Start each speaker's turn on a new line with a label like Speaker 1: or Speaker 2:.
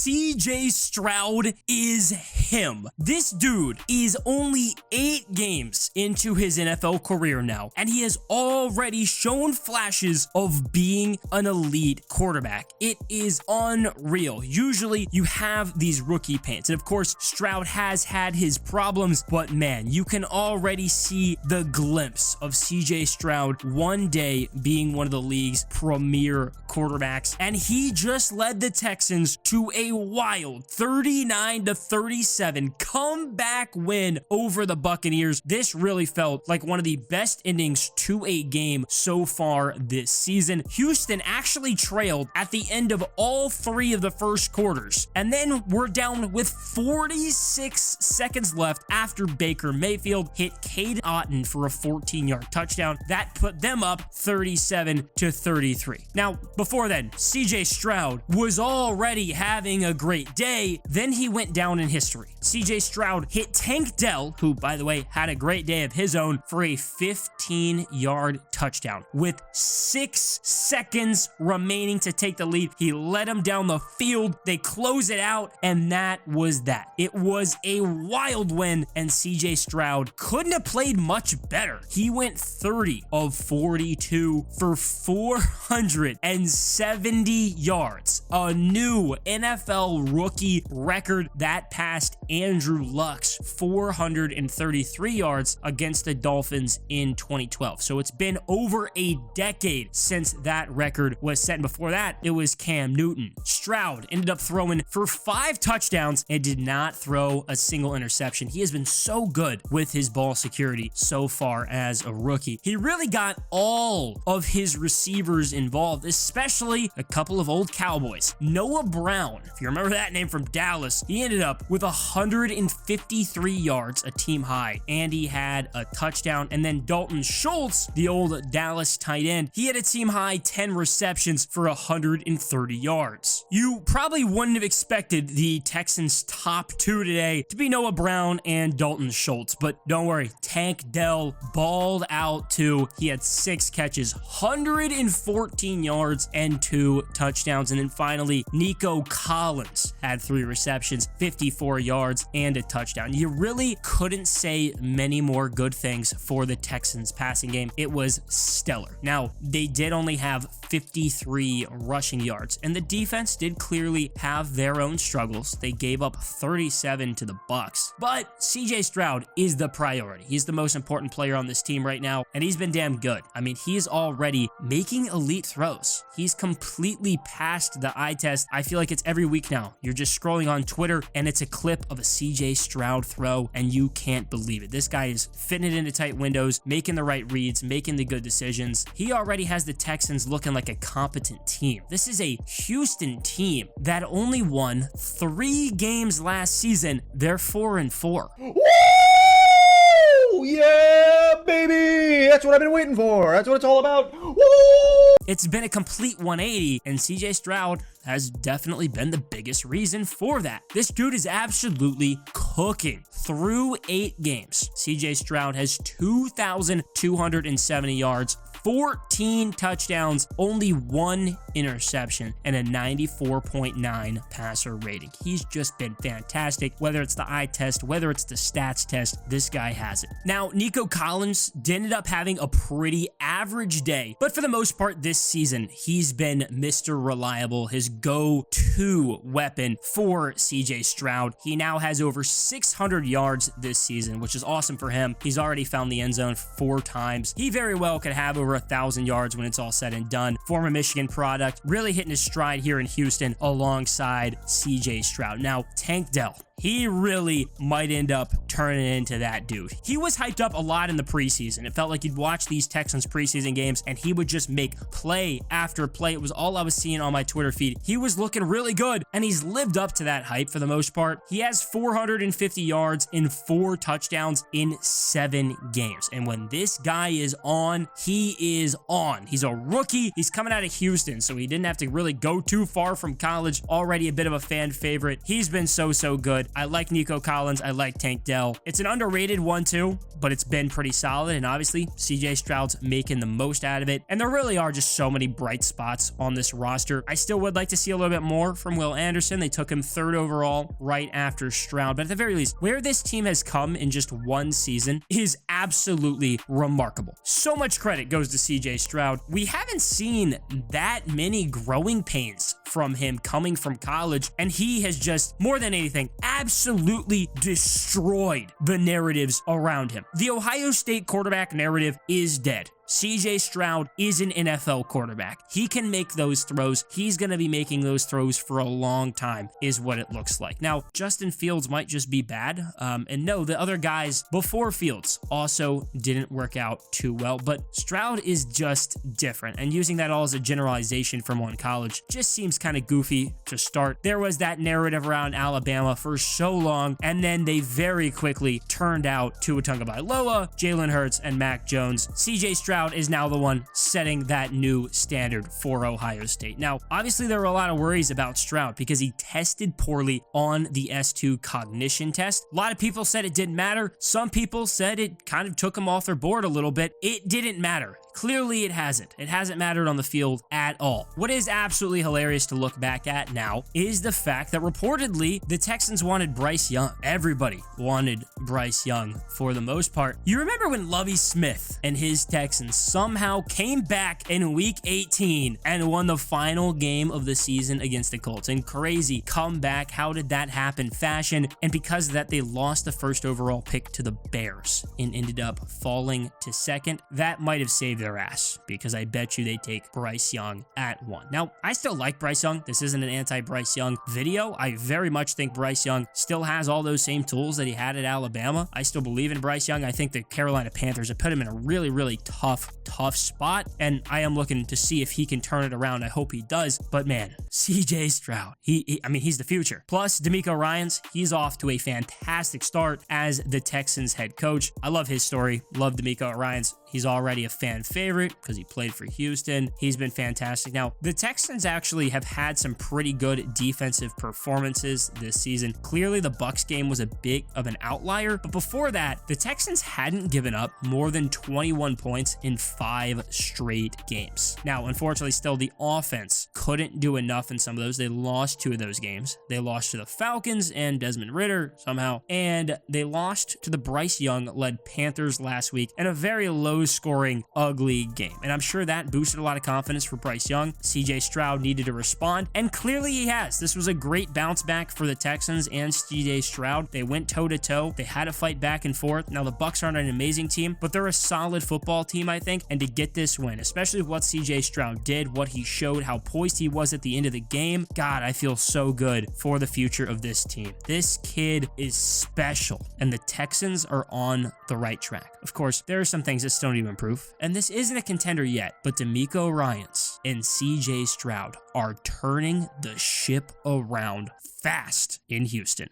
Speaker 1: CJ Stroud is him. This dude is only 8 games into his NFL career now, and he has already shown flashes of being an elite quarterback. It is unreal. Usually you have these rookie pains, and of course Stroud has had his problems, but man, you can already see the glimpse of CJ Stroud one day being one of the league's premier quarterbacks, and he just led the Texans to a wild 39-37 comeback win over the Buccaneers. This really felt like one of the best endings to a game so far this season. Houston actually trailed at the end of all 3 of the first quarters, and then we're down with 46 seconds left after Baker Mayfield hit Cade Otton for a 14-yard touchdown. That put them up 37-33. Now, before then, CJ Stroud was already having a great day. Then he went down in history. CJ Stroud hit Tank Dell, who, by the way, had a great day of his own, for a 15-yard touchdown. With 6 seconds remaining to take the lead, he led him down the field. They close it out, and that was that. It was a wild win, and CJ Stroud couldn't have played much better. He went 30 of 42 for 470 yards, a new NFL rookie record that passed Andrew Luck's 433 yards against the Dolphins in 2012. So it's been over a decade since that record was set, and before that, it was Cam Newton. Stroud ended up throwing for 5 touchdowns and did not throw a single interception. He has been so good with his ball security so far as a rookie. He really got all of his receivers involved, especially a couple of old Cowboys. Noah Brown, if you remember that name from Dallas, he ended up with 153 yards, a team high, and he had a touchdown. And then Dalton Schultz, the old Dallas tight end, he had a team high 10 receptions for 130 yards. You probably wouldn't have expected the Texans' top 2 today to be Noah Brown and Dalton Schultz, but don't worry, Tank Dell balled out too. He had 6 catches, 114 yards, and 2 touchdowns. And then finally, Nico Collins had 3 receptions, 54 yards, and a touchdown. You really couldn't say many more good things for the Texans passing game. It was stellar. Now, they did only have 53 rushing yards, and the defense did clearly have their own struggles. They gave up 37 to the Bucs, but CJ Stroud is the priority. He's the most important player on this team right now, and he's been damn good. I mean, he's already making elite throws. He's completely passed the eye test. I feel like it's every week now. You're just scrolling on Twitter, and it's a clip of a CJ Stroud throw, and you can't believe it. This guy is fitting it into tight windows, making the right reads, making the good decisions. He already has the Texans looking like a competent team. This is a Houston team that only won 3 games last season. They're 4-4.
Speaker 2: Woo! Yeah, baby! That's what I've been waiting for. That's what it's all about. Woo!
Speaker 1: It's been a complete 180, and CJ Stroud has definitely been the biggest reason for that. This dude is absolutely cooking. Through 8 games, CJ Stroud has 2,270 yards, 14 touchdowns, only 1 interception, and a 94.9 passer rating. He's just been fantastic. Whether it's the eye test, whether it's the stats test, this guy has it. Now, Nico Collins ended up having a pretty average day, but for the most part this season, he's been Mr. Reliable, his go-to weapon for CJ Stroud. He now has over 600 yards this season, which is awesome for him. He's already found the end zone 4 times. He very well could have over 1,000 yards when it's all said and done. Former Michigan product, really hitting his stride here in Houston alongside CJ Stroud. Now, Tank Dell, he really might end up turning into that dude. He was hyped up a lot in the preseason. It felt like you'd watch these Texans preseason games and he would just make play after play. It was all I was seeing on my Twitter feed. He was looking really good, and he's lived up to that hype for the most part. He has 450 yards and 4 touchdowns in 7 games. And when this guy is on, he is on. He's a rookie. He's coming out of Houston, so he didn't have to really go too far from college. Already a bit of a fan favorite. He's been so good. I like Nico Collins. I like Tank Dell. It's an underrated one too, but it's been pretty solid, and obviously CJ Stroud's making the most out of it, and there really are just so many bright spots on this roster. I still would like to see a little bit more from Will Anderson. They took him 3rd overall right after Stroud, but at the very least, where this team has come in just one season is absolutely remarkable. So much credit goes to CJ Stroud. We haven't seen that many growing pains from him coming from college, and he has just, more than anything, absolutely destroyed the narratives around him. The Ohio State quarterback narrative is dead. CJ Stroud is an NFL quarterback. He can make those throws. He's going to be making those throws for a long time, is what it looks like. Now, Justin Fields might just be bad. And no, the other guys before Fields also didn't work out too well, but Stroud is just different. And using that all as a generalization from one college just seems kind of goofy to start. There was that narrative around Alabama for so long, and then they very quickly turned out Tua Tagovailoa, Jalen Hurts, and Mac Jones. CJ Stroud is now the one setting that new standard for Ohio State. Now, obviously, there were a lot of worries about Stroud because he tested poorly on the S2 cognition test. A lot of people said it didn't matter. Some people said it kind of took him off their board a little bit. It didn't matter. Clearly, it hasn't. It hasn't mattered on the field at all. What is absolutely hilarious to look back at now is the fact that reportedly the Texans wanted Bryce Young. Everybody wanted Bryce Young for the most part. You remember when Lovie Smith and his Texans somehow came back in week 18 and won the final game of the season against the Colts? And crazy comeback. How did that happen? Fashion. And because of that, they lost the 1st overall pick to the Bears and ended up falling to 2nd. That might have saved their ass, because I bet you they take Bryce Young at 1. Now, I still like Bryce Young. This isn't an anti-Bryce Young video. I very much think Bryce Young still has all those same tools that he had at Alabama. I still believe in Bryce Young. I think the Carolina Panthers have put him in a really tough spot, and I am looking to see if he can turn it around. I hope he does, but man, CJ Stroud, I mean, he's the future. Plus, DeMeco Ryans, he's off to a fantastic start as the Texans head coach. I love his story. Love DeMeco Ryans. He's already a fan favorite because he played for Houston. He's been fantastic. Now, the Texans actually have had some pretty good defensive performances this season. Clearly, the Bucs game was a bit of an outlier, but before that, the Texans hadn't given up more than 21 points in 5 straight games. Now, unfortunately, still the offense couldn't do enough in some of those. They lost 2 of those games. They lost to the Falcons and Desmond Ridder somehow, and they lost to the Bryce Young-led Panthers last week in a very low-scoring, ugly game. And I'm sure that boosted a lot of confidence for Bryce Young. CJ Stroud needed to respond, and clearly he has. This was a great bounce back for the Texans and CJ Stroud. They went toe-to-toe. They had to fight back and forth. Now, the Bucs aren't an amazing team, but they're a solid football team, I think, and to get this win, especially with what CJ Stroud did, what he showed, how poised he was at the end of the game, God, I feel so good for the future of this team. This kid is special, and the Texans are on the right track. Of course, there are some things that still need to improve, and this isn't a contender yet, but DeMeco Ryans and CJ Stroud are turning the ship around fast in Houston.